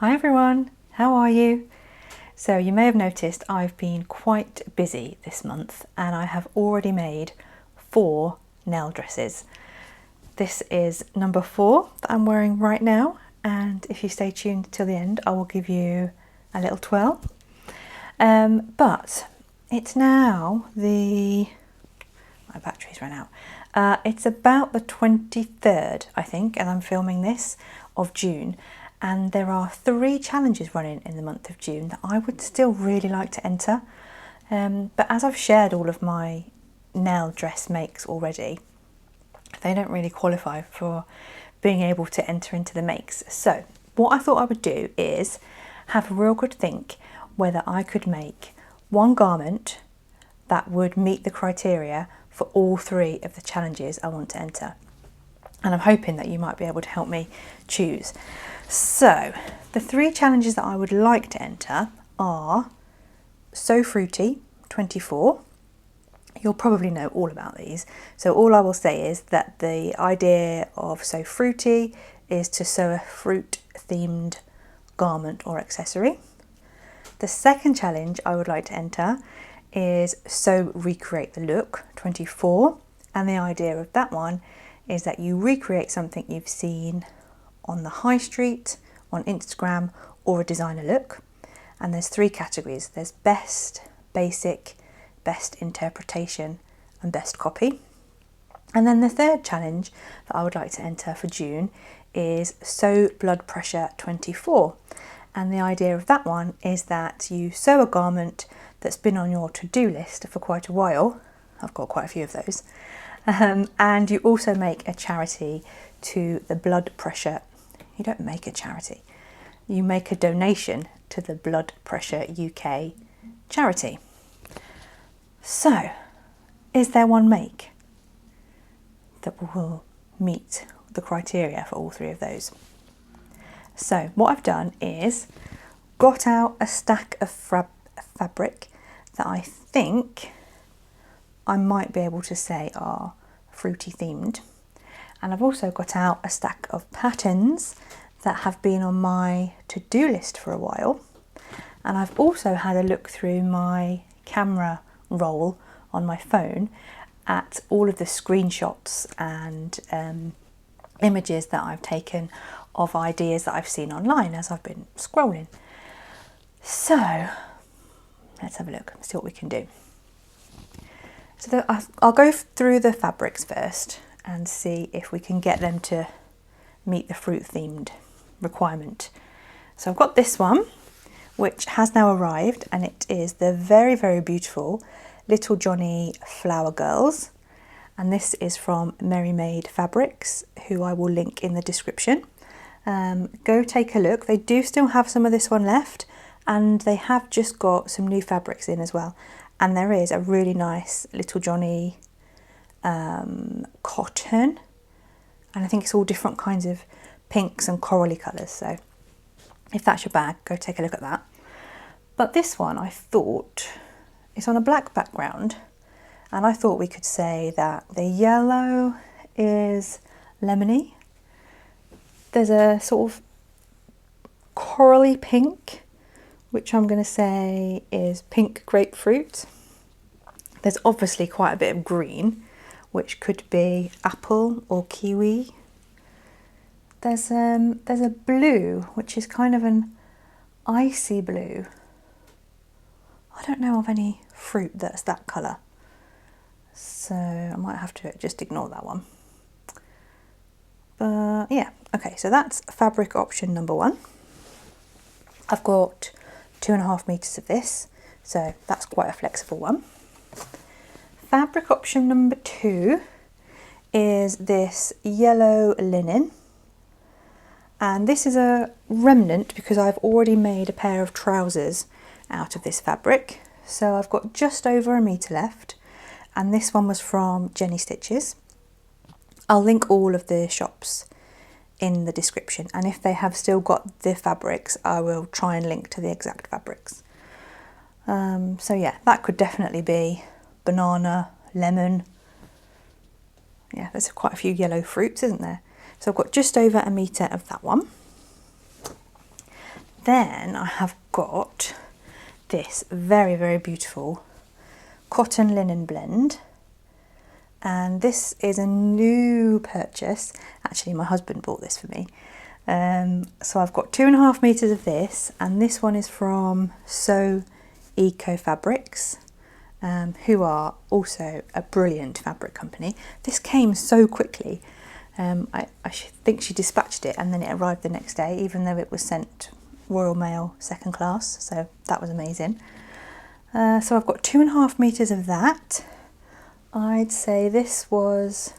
Hi everyone, how are you? So you may have noticed I've been quite busy this month and I have already made 4 Nell dresses. This is number 4 that I'm wearing right now, and if you stay tuned till the end I will give you a little twirl. But it's now my battery's run out. It's about the 23rd, I think, and I'm filming this, of June. And there are 3 challenges running in the month of June that I would still really like to enter. But as I've shared all of my Nell dress makes already, they don't really qualify for being able to enter into the makes. So what I thought I would do is have a real good think whether I could make one garment that would meet the criteria for all 3 of the challenges I want to enter. And I'm hoping that you might be able to help me choose. So the 3 challenges that I would like to enter are So Fruity 24. You'll probably know all about these. So all I will say is that the idea of So Fruity is to sew a fruit themed garment or accessory. The second challenge I would like to enter is So Recreate the Look 24. And the idea of that one is that you recreate something you've seen on the high street, on Instagram, or a designer look. And there's 3 categories. There's best, basic, best interpretation, and best copy. And then the third challenge that I would like to enter for June is Sew Blood Pressure 24. And the idea of that one is that you sew a garment that's been on your to-do list for quite a while. I've got quite a few of those. And you also make a charity to the blood pressure. You don't make a charity. You make a donation to the Blood Pressure UK charity. So, is there one make that will meet the criteria for all 3 of those? So, what I've done is got out a stack of fabric that I think I might be able to say are fruity themed. And I've also got out a stack of patterns that have been on my to-do list for a while. And I've also had a look through my camera roll on my phone at all of the screenshots and images that I've taken of ideas that I've seen online as I've been scrolling. So let's have a look and see what we can do. So I'll go through the fabrics first and see if we can get them to meet the fruit themed requirement. So I've got this one, which has now arrived, and it is the very, very beautiful Little Johnny Flower Girls. And this is from Maid Fabrics, who I will link in the description. Go take a look. They do still have some of this one left, and they have just got some new fabrics in as well. And there is a really nice Little Johnny cotton, and I think it's all different kinds of pinks and corally colours, so if that's your bag, go take a look at that. But this one, I thought, it's on a black background, and I thought we could say that the yellow is lemony, there's a sort of corally pink, which I'm going to say is pink grapefruit. There's obviously quite a bit of green, which could be apple or kiwi. There's a blue, which is kind of an icy blue. I don't know of any fruit that's that colour, so I might have to just ignore that one. But yeah, okay, so that's fabric option number 1. I've got 2.5 meters of this, so that's quite a flexible one. Fabric option number 2 is this yellow linen, and this is a remnant because I've already made a pair of trousers out of this fabric. So I've got just over 1 meter left, and this one was from Jenny Stitches. I'll link all of the shops in the description, and if they have still got the fabrics, I will try and link to the exact fabrics. So yeah, that could definitely be banana, lemon. Yeah, there's quite a few yellow fruits, isn't there? So I've got just over 1 meter of that one. then I have got this very, very beautiful cotton linen blend. And this is a new purchase. Actually, my husband bought this for me. So I've got 2.5 meters of this, and this one is from Abakhan Fabrics, who are also a brilliant fabric company. This came so quickly. I think she dispatched it and then it arrived the next day, even though it was sent Royal Mail second class, so that was amazing. So I've got 2.5 meters of that. I'd say this was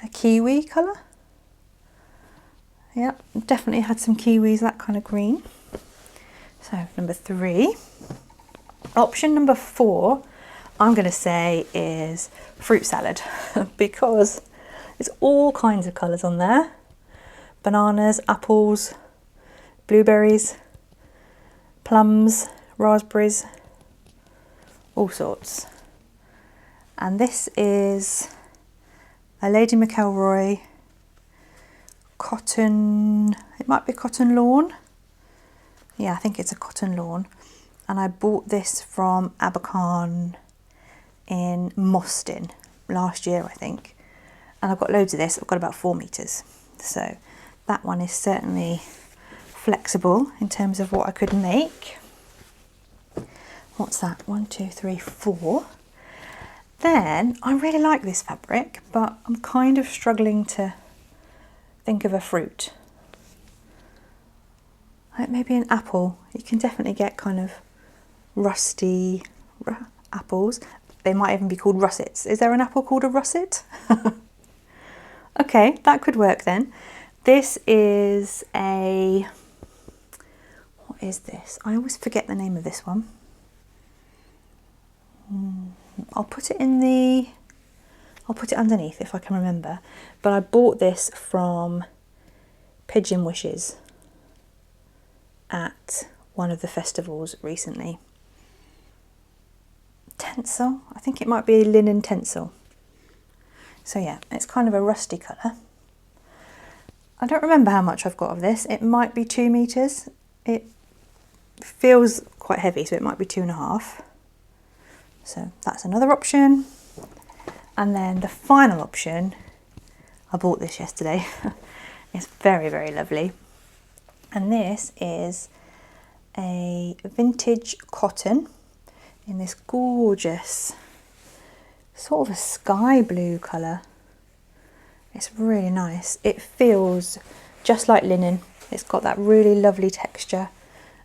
a kiwi colour. Yep, definitely had some kiwis, that kind of green. So number 3. Option number 4, I'm going to say is fruit salad because there's all kinds of colours on there. Bananas, apples, blueberries, plums, raspberries, all sorts. And this is a Lady McElroy cotton, it might be cotton lawn. Yeah, I think it's a cotton lawn. And I bought this from Abakhan in Moston last year, I think. And I've got loads of this, I've got about 4 meters. So that one is certainly flexible in terms of what I could make. What's that? 1, 2, 3, 4. Then I really like this fabric, but I'm kind of struggling to think of a fruit. Like maybe an apple. You can definitely get kind of rusty apples. They might even be called russets. Is there an apple called a russet? Okay, that could work then. This is a, what is this? I always forget the name of this one. I'll put it underneath if I can remember. But I bought this from Pigeon Wishes at one of the festivals recently. Tencel, I think it might be linen tencel. So yeah, it's kind of a rusty colour. I don't remember how much I've got of this. It might be 2 meters. It feels quite heavy, so it might be 2.5. So that's another option. And then the final option, I bought this yesterday. It's very, very lovely. And this is a vintage cotton in this gorgeous sort of a sky blue colour. It's really nice. It feels just like linen. It's got that really lovely texture,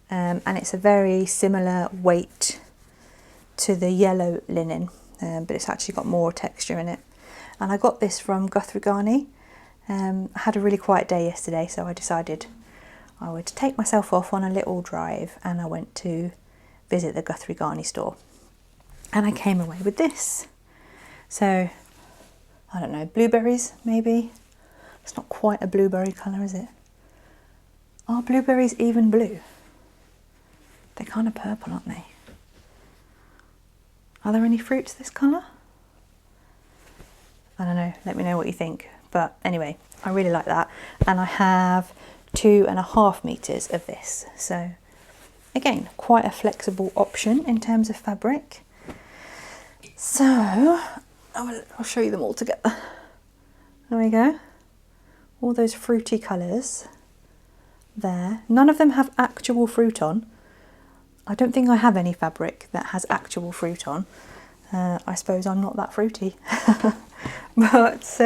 and it's a very similar weight to the yellow linen, but it's actually got more texture in it. And I got this from Guthrie, Ghani. I had a really quiet day yesterday, so I decided I would take myself off on a little drive, and I went to visit the Guthrie Ghani store. And I came away with this. So, I don't know, blueberries maybe? It's not quite a blueberry colour, is it? Are blueberries even blue? They're kind of purple, aren't they? Are there any fruits this colour? I don't know, let me know what you think. But anyway, I really like that. And I have 2.5 meters of this. So again, quite a flexible option in terms of fabric. So I'll show you them all together. There we go. All those fruity colours there. None of them have actual fruit on. I don't think I have any fabric that has actual fruit on. I suppose I'm not that fruity. But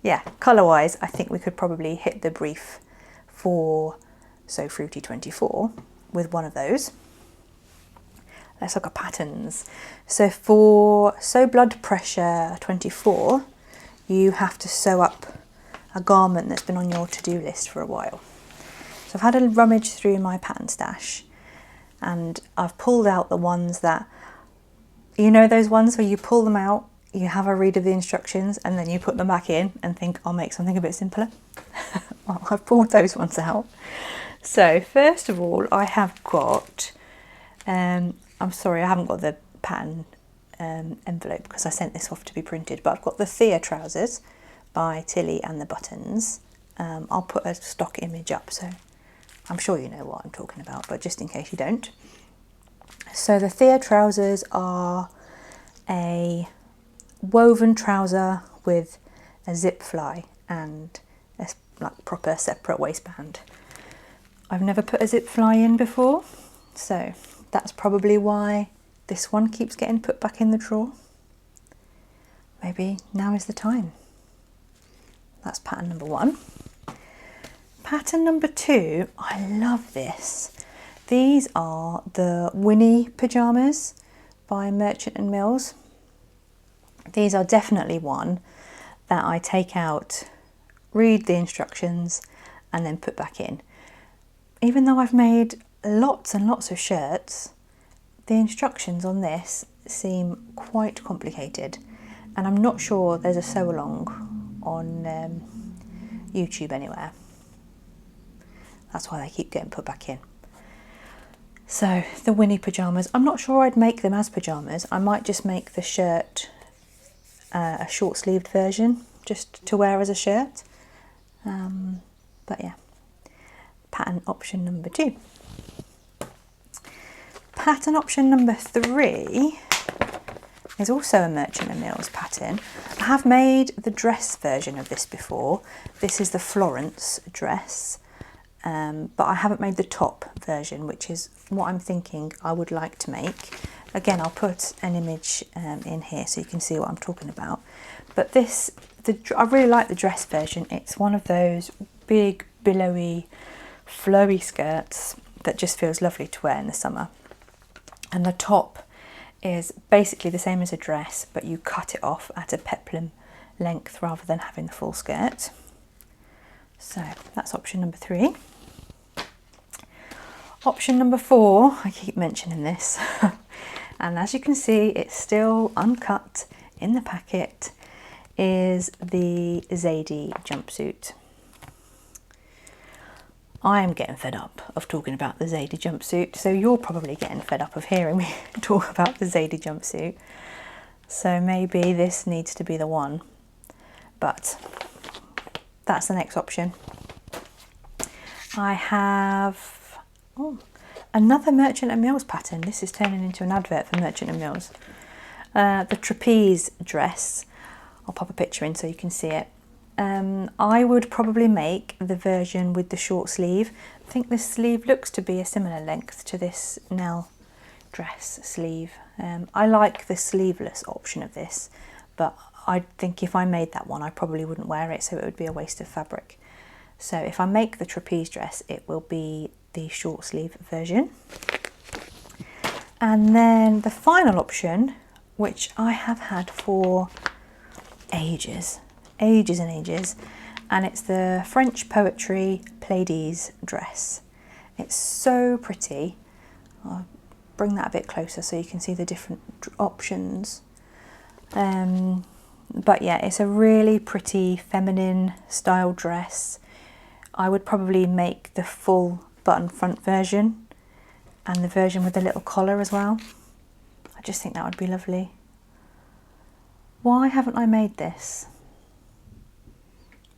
yeah, colour-wise, I think we could probably hit the brief for So Fruity 24 with one of those. Let's look at patterns. So for So Blood Pressure 24, you have to sew up a garment that's been on your to-do list for a while. So I've had a rummage through my pattern stash, and I've pulled out the ones that, you know, those ones where you pull them out, you have a read of the instructions, and then you put them back in and think, I'll make something a bit simpler. Well, I've pulled those ones out. So first of all, I have got, I'm sorry, I haven't got the pattern envelope because I sent this off to be printed, but I've got the Thea trousers by Tilly and the buttons. I'll put a stock image up so I'm sure you know what I'm talking about, but just in case you don't. So the Thea trousers are a woven trouser with a zip fly and a like proper separate waistband. I've never put a zip fly in before, so that's probably why this one keeps getting put back in the drawer. Maybe now is the time. That's pattern number 1. Pattern number 2, I love this. These are the Winnie pyjamas by Merchant and Mills. These are definitely one that I take out, read the instructions and then put back in. Even though I've made lots and lots of shirts, the instructions on this seem quite complicated, and I'm not sure there's a sew along on YouTube anywhere. That's why they keep getting put back in. So the Winnie pyjamas, I'm not sure I'd make them as pyjamas. I might just make the shirt a short sleeved version just to wear as a shirt. But yeah, pattern option number 2. Pattern option number 3 is also a Merchant and Mills pattern. I have made the dress version of this before. This is the Florence dress, but I haven't made the top version, which is what I'm thinking I would like to make. Again, I'll put an image in here so you can see what I'm talking about. But this, I really like the dress version. It's one of those big, billowy, flowy skirts that just feels lovely to wear in the summer. And the top is basically the same as a dress, but you cut it off at a peplum length rather than having the full skirt. So that's option number 3. Option number 4, I keep mentioning this, and as you can see it's still uncut in the packet, is the Zadie jumpsuit. I am getting fed up of talking about the Zadie jumpsuit, so you're probably getting fed up of hearing me talk about the Zadie jumpsuit. So maybe this needs to be the one, but that's the next option. I have another Merchant and Mills pattern. This is turning into an advert for Merchant and Mills. The trapeze dress. I'll pop a picture in so you can see it. I would probably make the version with the short sleeve. I think this sleeve looks to be a similar length to this Nell dress sleeve. I like the sleeveless option of this, but I think if I made that one I probably wouldn't wear it, so it would be a waste of fabric. So if I make the trapeze dress, it will be the short sleeve version. And then the final option, which I have had for ages and ages, and it's the French Poetry Pleiades dress. It's so pretty. I'll bring that a bit closer so you can see the different options. But yeah, it's a really pretty feminine style dress. I would probably make the full button front version and the version with the little collar as well. I just think that would be lovely. Why haven't I made this?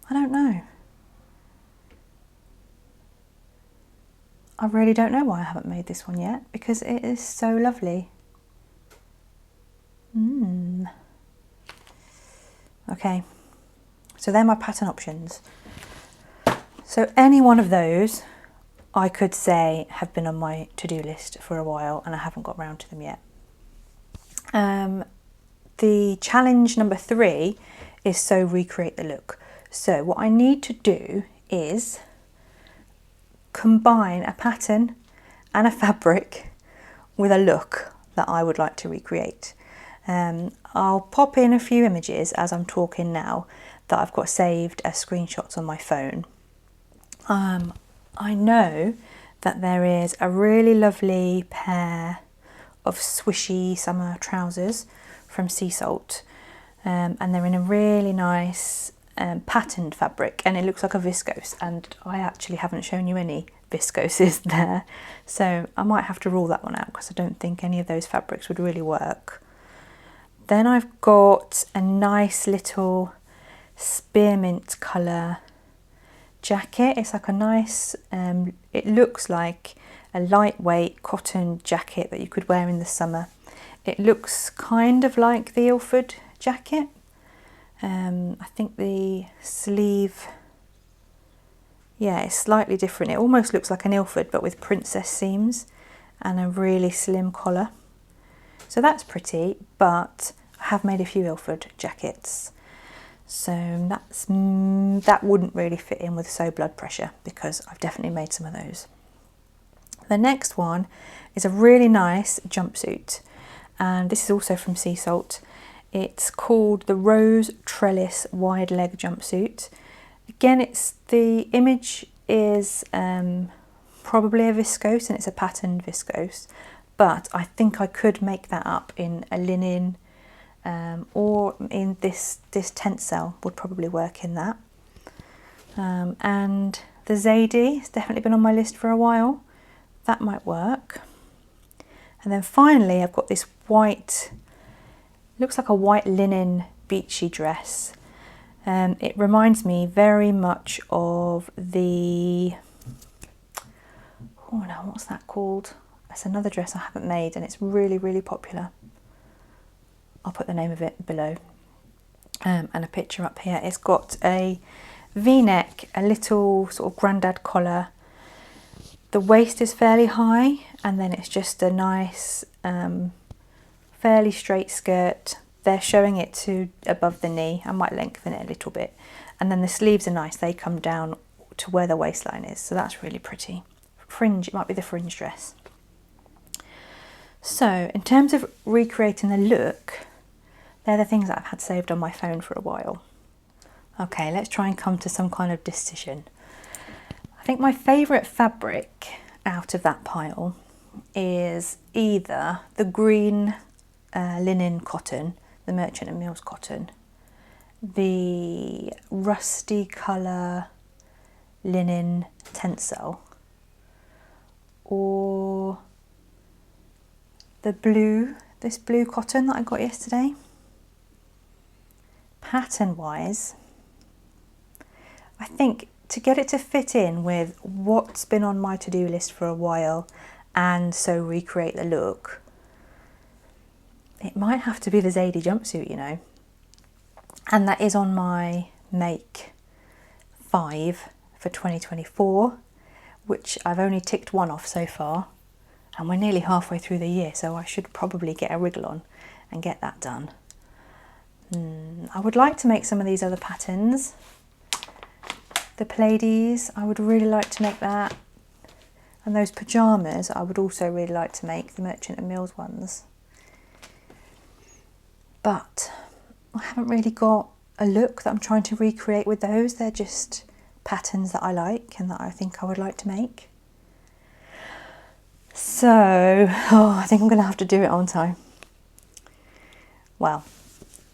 I don't know. I really don't know why I haven't made this one yet, because it is so lovely. Okay, so they're my pattern options. So any one of those I could say have been on my to-do list for a while and I haven't got round to them yet. The challenge number 3 is so recreate the look. So what I need to do is combine a pattern and a fabric with a look that I would like to recreate. I'll pop in a few images as I'm talking now that I've got saved as screenshots on my phone. I know that there is a really lovely pair of swishy summer trousers from Sea Salt, and they're in a really nice patterned fabric, and it looks like a viscose, and I actually haven't shown you any viscoses there, so I might have to rule that one out because I don't think any of those fabrics would really work. Then I've got a nice little spearmint colour jacket. It's like a nice, it looks like a lightweight cotton jacket that you could wear in the summer. It looks kind of like the Ilford jacket. I think the sleeve, yeah, it's slightly different. It almost looks like an Ilford but with princess seams and a really slim collar. So that's pretty, but I have made a few Ilford jackets. So that wouldn't really fit in with So Blood Pressure because I've definitely made some of those. The next one is a really nice jumpsuit, and this is also from Sea Salt. It's called the Rose Trellis Wide Leg Jumpsuit. Again, the image is probably a viscose, and it's a patterned viscose, but I think I could make that up in a linen, or in this tencel would probably work in that. And the Zadie has definitely been on my list for a while. That might work. And then finally I've got this white, looks like a white linen beachy dress. It reminds me very much of the, oh no, what's that called? It's another dress I haven't made and it's really, really popular. I'll put the name of it below, and a picture up here. It's got a V-neck, a little sort of grandad collar. The waist is fairly high, and then it's just a nice, fairly straight skirt. They're showing it to above the knee. I might lengthen it a little bit. And then the sleeves are nice. They come down to where the waistline is, so that's really pretty. Fringe, it might be the fringe dress. So in terms of recreating the look, they're the things that I've had saved on my phone for a while. Okay, let's try and come to some kind of decision. I think my favourite fabric out of that pile is either the green linen cotton, the Merchant and Mills cotton, the rusty colour linen tencel, or the blue, this blue cotton that I got yesterday. Pattern wise, I think to get it to fit in with what's been on my to-do list for a while and so recreate the look, it might have to be the Zadie jumpsuit, you know. And that is on my make 5 for 2024, which I've only ticked one off so far, and we're nearly halfway through the year, so I should probably get a wriggle on and get that done. I would like to make some of these other patterns. The Pleiades, I would really like to make that. And those pyjamas, I would also really like to make, the Merchant and Mills ones. But I haven't really got a look that I'm trying to recreate with those. They're just patterns that I like and that I think I would like to make. So, I think I'm going to have to do it, aren't I? Well,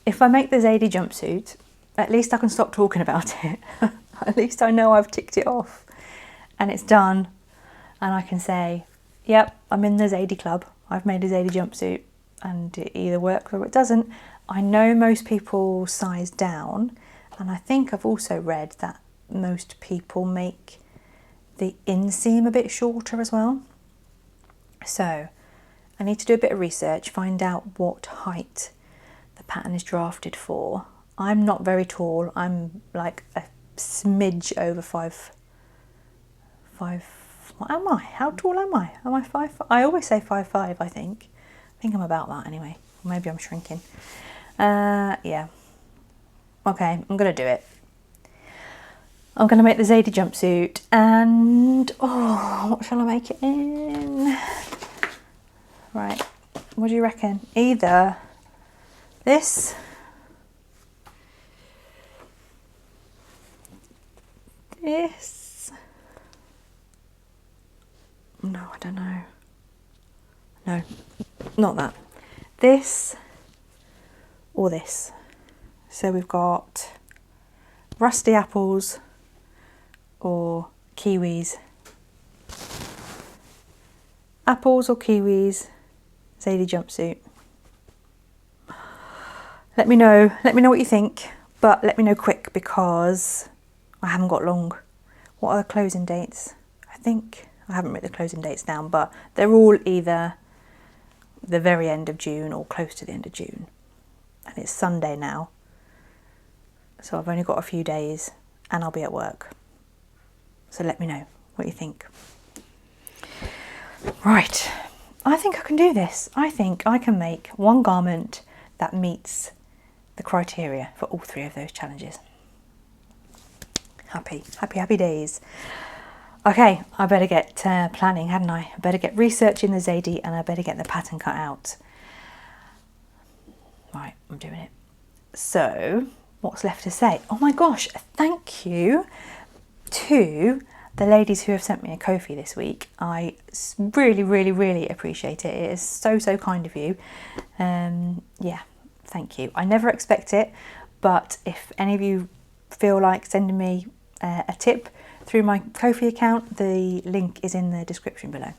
if I make the Zadie jumpsuit, at least I can stop talking about it. At least I know I've ticked it off and it's done, and I can say, yep, I'm in the Zadie club. I've made a Zadie jumpsuit, and it either works or it doesn't. I know most people size down, and I think I've also read that most people make the inseam a bit shorter as well. So I need to do a bit of research, find out what height the pattern is drafted for. I'm not very tall. I'm like a smidge over 5. What am I? How tall am I? Am I 5? I always say 5'5", I think. I think I'm about that anyway. Maybe I'm shrinking. Yeah. Okay, I'm going to do it. I'm going to make the Zadie jumpsuit, and what shall I make it in? Right, what do you reckon? Either this, no, I don't know. No, not that. This or this. So we've got rusty apples or kiwis. Apples or kiwis, Zadie jumpsuit. Let me know what you think, but let me know quick because I haven't got long. What are the closing dates? I think, I haven't written the closing dates down, but they're all either the very end of June or close to the end of June. And it's Sunday now, so I've only got a few days and I'll be at work. So let me know what you think. Right, I think I can do this. I think I can make one garment that meets the criteria for all 3 of those challenges. Happy, happy, happy days. Okay, I better get planning, hadn't I? I better get researching the Zadie and I better get the pattern cut out. Right, I'm doing it. So, what's left to say? Oh my gosh, thank you to the ladies who have sent me a Ko-fi this week. I really, really, really appreciate it. It is so, so kind of you. Yeah, thank you. I never expect it, but if any of you feel like sending me a tip through my Ko-fi account, the link is in the description below.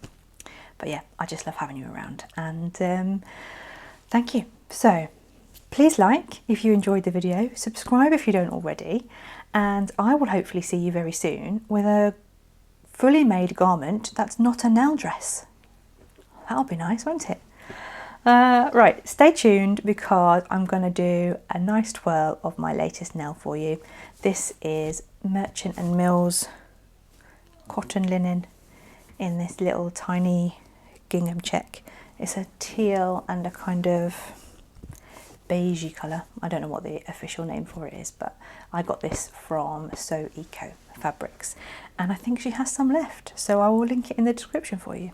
But yeah, I just love having you around, and thank you. So please like if you enjoyed the video, subscribe if you don't already, and I will hopefully see you very soon with a fully made garment that's not a Nell dress. That'll be nice, won't it? Right, stay tuned because I'm going to do a nice twirl of my latest Nell for you. This is Merchant and Mills cotton linen in this little tiny gingham check. It's a teal and a kind of beigey colour. I don't know what the official name for it is, but I got this from Abakhan Fabrics and I think she has some left, so I will link it in the description for you.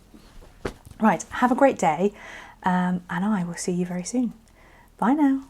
Right, have a great day, and I will see you very soon. Bye now.